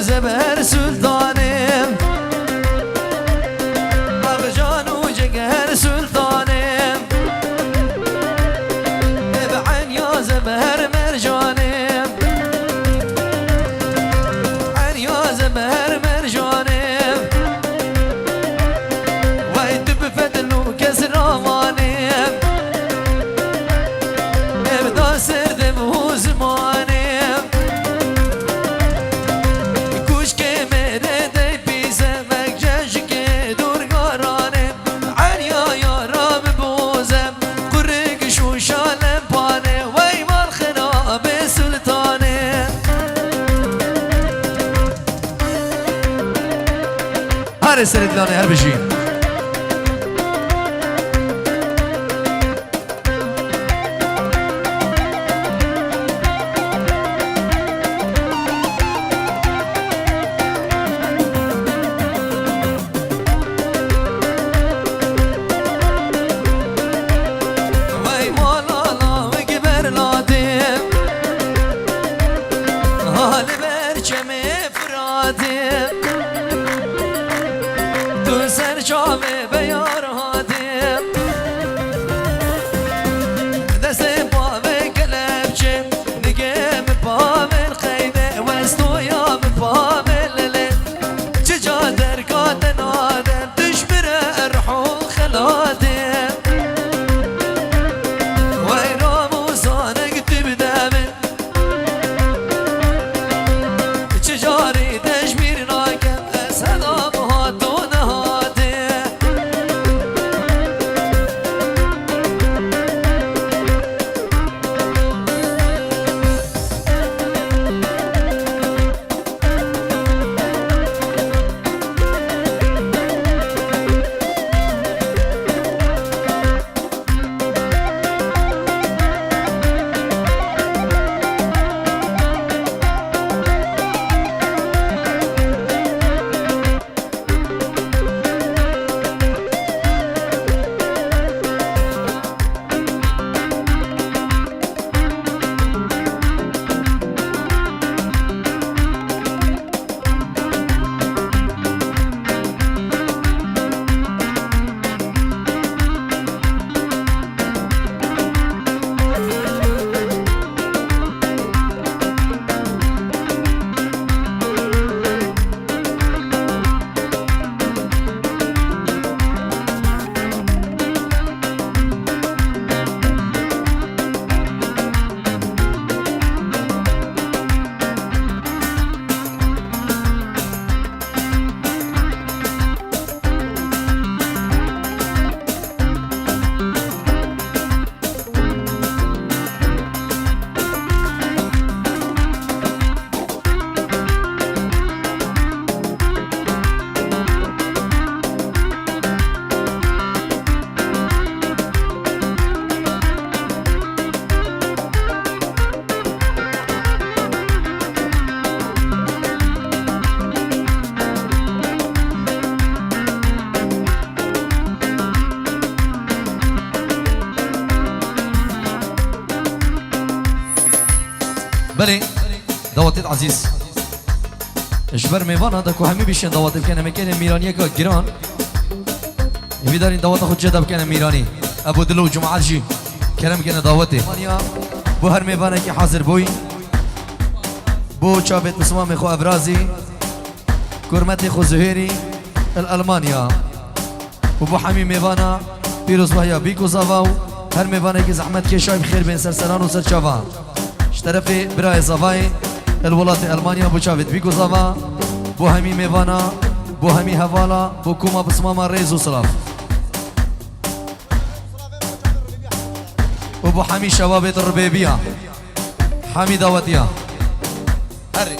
زبر سلطانم مرجان و جگر سلطانم بعن یا زبر مرجانم عن یا زبر مرجانم وید بفدل و کس روانم ابدا سردم و زمانم هر سرت لانه هر بشی وای مالا و گبر لادم حال برچم فرادم تو سر جامه بیار هادم دست پا به کلبچه نگه پا من خیمه وستو یا پا من لله چجا در کاتن آدم دشمر ارحو خلادم وای راموزانک تبدامن چجاری تشمیر ناکم اسهدام هاتون بله دعوتت عزیز اشبر میوان هذا کو همی بیشن دعوت بکنه مکان میرانی که گران میدارین دعوت خود جدا بکنه میرانی ابو دلو جمعه جی کرم کنه دعوته بو هر میوانه که حاضر بوی بو چابت مسلمان خو ابرازی کرمت خو زهیری الالمانیا و بو حمی میوانا پیروز وحیا بیکو زاواو هر میوانه که زحمت که شاید خیر بین سرسران و سرچاوان طرف برای زاوای الولات المانیا بو چاوت بیکو زاوا بو همی میوانا بو همی حوالا بو کوما بسماما ریز و صلاف و بو همی شوابت الربیبیا همی دعوتیا هری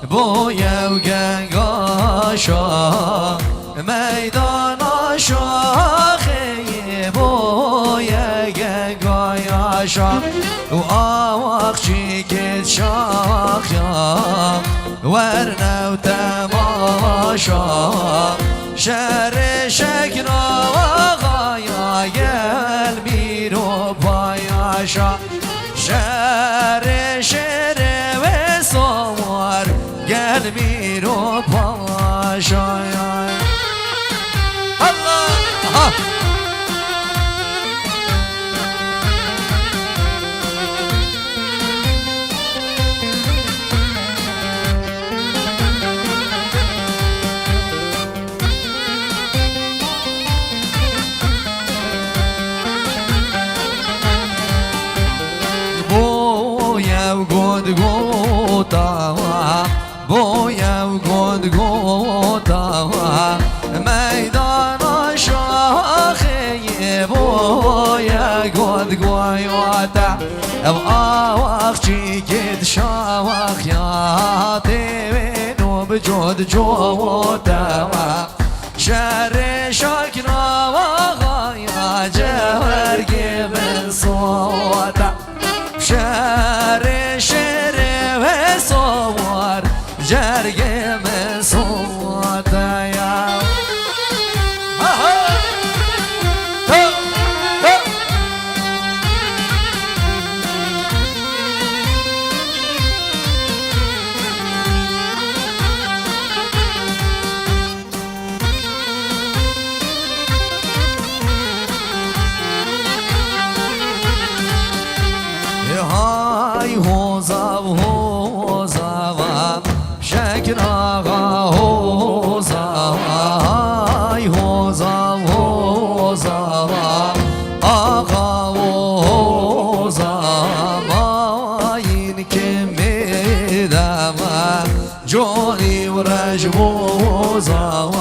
بویا و گنگاشا میدان شاخه بویا گنگاشا و آواق چی کت شاخیا ورنه و تماشا شر شکنا و غایا قلبی رو پایاشا شر شر و سوار قلبی رو پاشا الله گود گوتا بویا و گود گوتا میدان شاخه بویا گود گویاتا او آواق چی کد شاوخ یاتی وینو بجود جوتا شر شاکنا و غایا جهرگی من صوتا شر شر و صور جرگ من صوتا یا های هوزا و هوزا و شکر آقا هوزا های هوزا و هوزا و آقا و هوزا ما این که میدم جونی و رجب هوزا و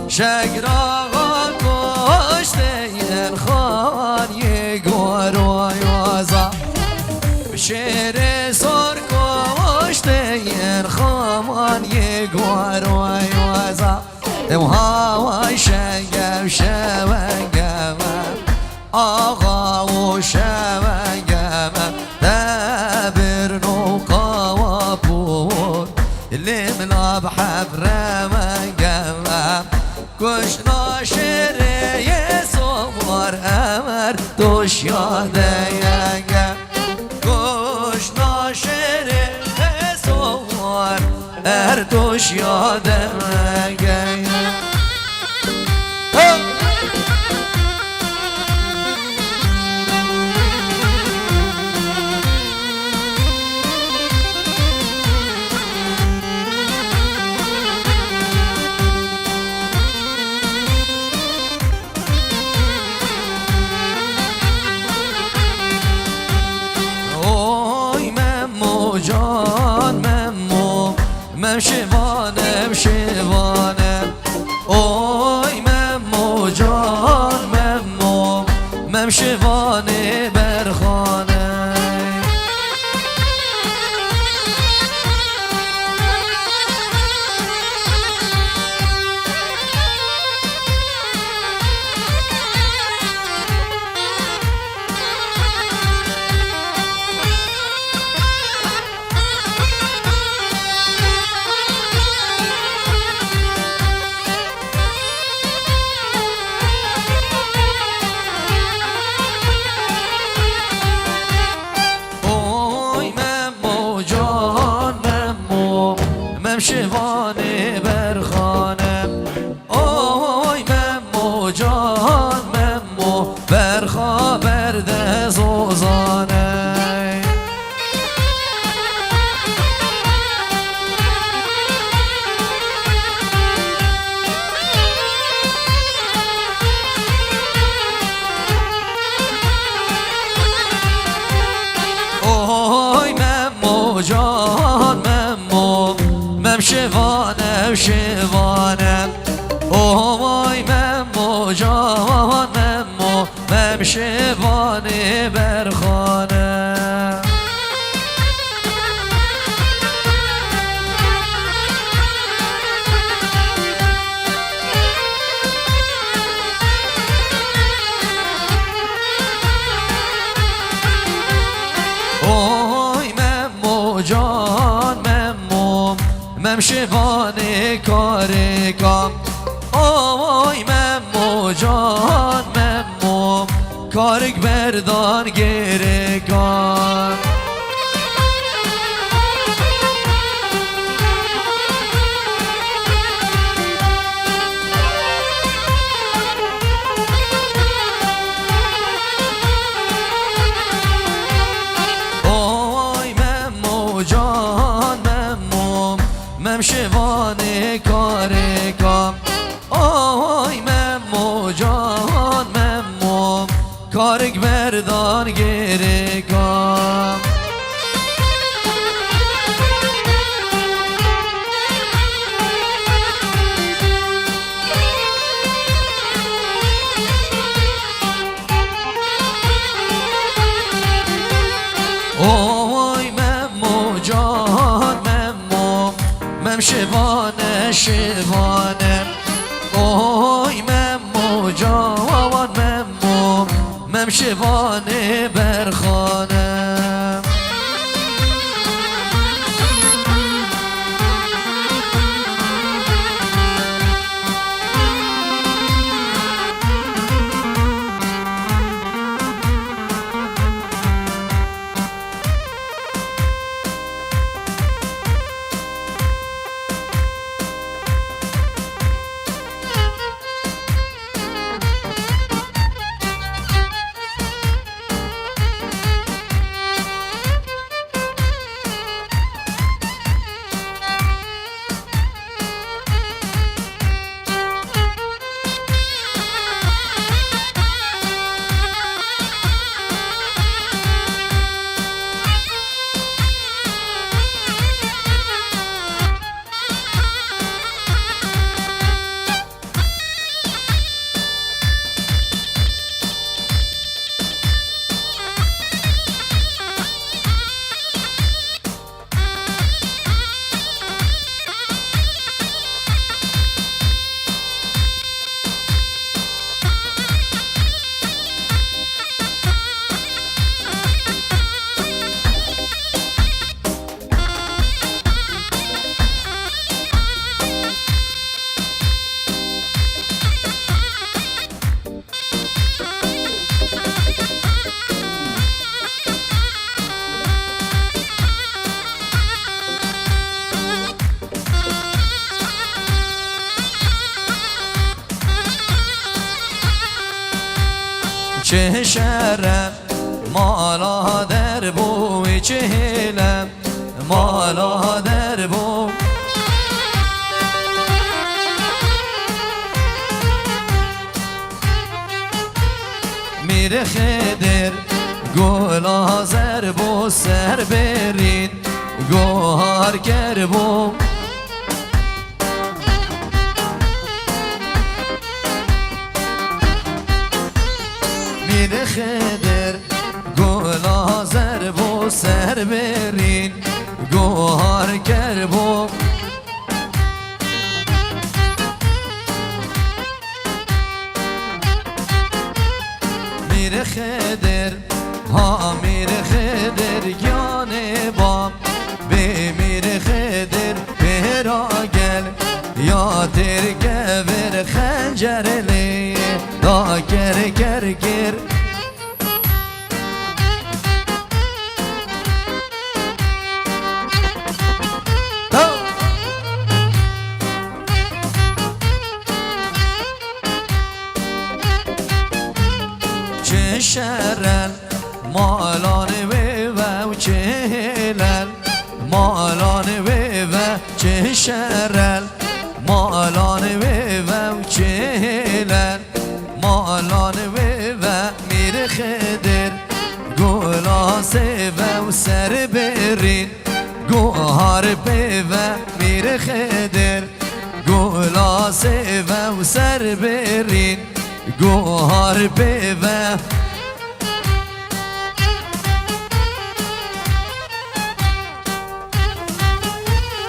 شکر آقا کشته این خان یه گور و یوزا شعر سر کشته این خامان یه گوار و یوزا و هوای شنگم شونگم آقا و شونگم دبر نوقا و بود لمنا بحبر منگم کشنا شعر یه سوار امر دوش یاده ینگم کشنا شعر سوار اردوش یادم گیم جان مم شوانم شوانم اوی مم جان مم شوانه برخانه شوانه برخانم اوی ممو جان ممو برخا برده زوزانه اوی ممو جان ممو شوانم شوانم اوی ممو جان ممو مم شوانه برخانم ممشوانه کاره کام آوای ممو جان ممو کارک بردان گره کام ممشوانه کاره کام آی ممو جان ممو کارک بردان گره کام آی ممو جان ممو ممشوانه شوانه اوی ممو جوان ممو ممشوانه برخانه چه شرم مالا در بوی چه هلم مالا در بو میره خدر گل آزر بو سر برین گوهار گر بو میره خدر گل آزر بو سر برین گوهار گر بو میره خدر ها میره خدر گیانه بام به میره خدر به راگل یا تر گور خنجر لی دا گر گر گر چه شرن مالان و چه هلن مالان و چه شرن مالان و چه هلن مالان و میره خدر گلاسه و سر برین گوهار و میره خدر گلاسه و سر برین گوهار و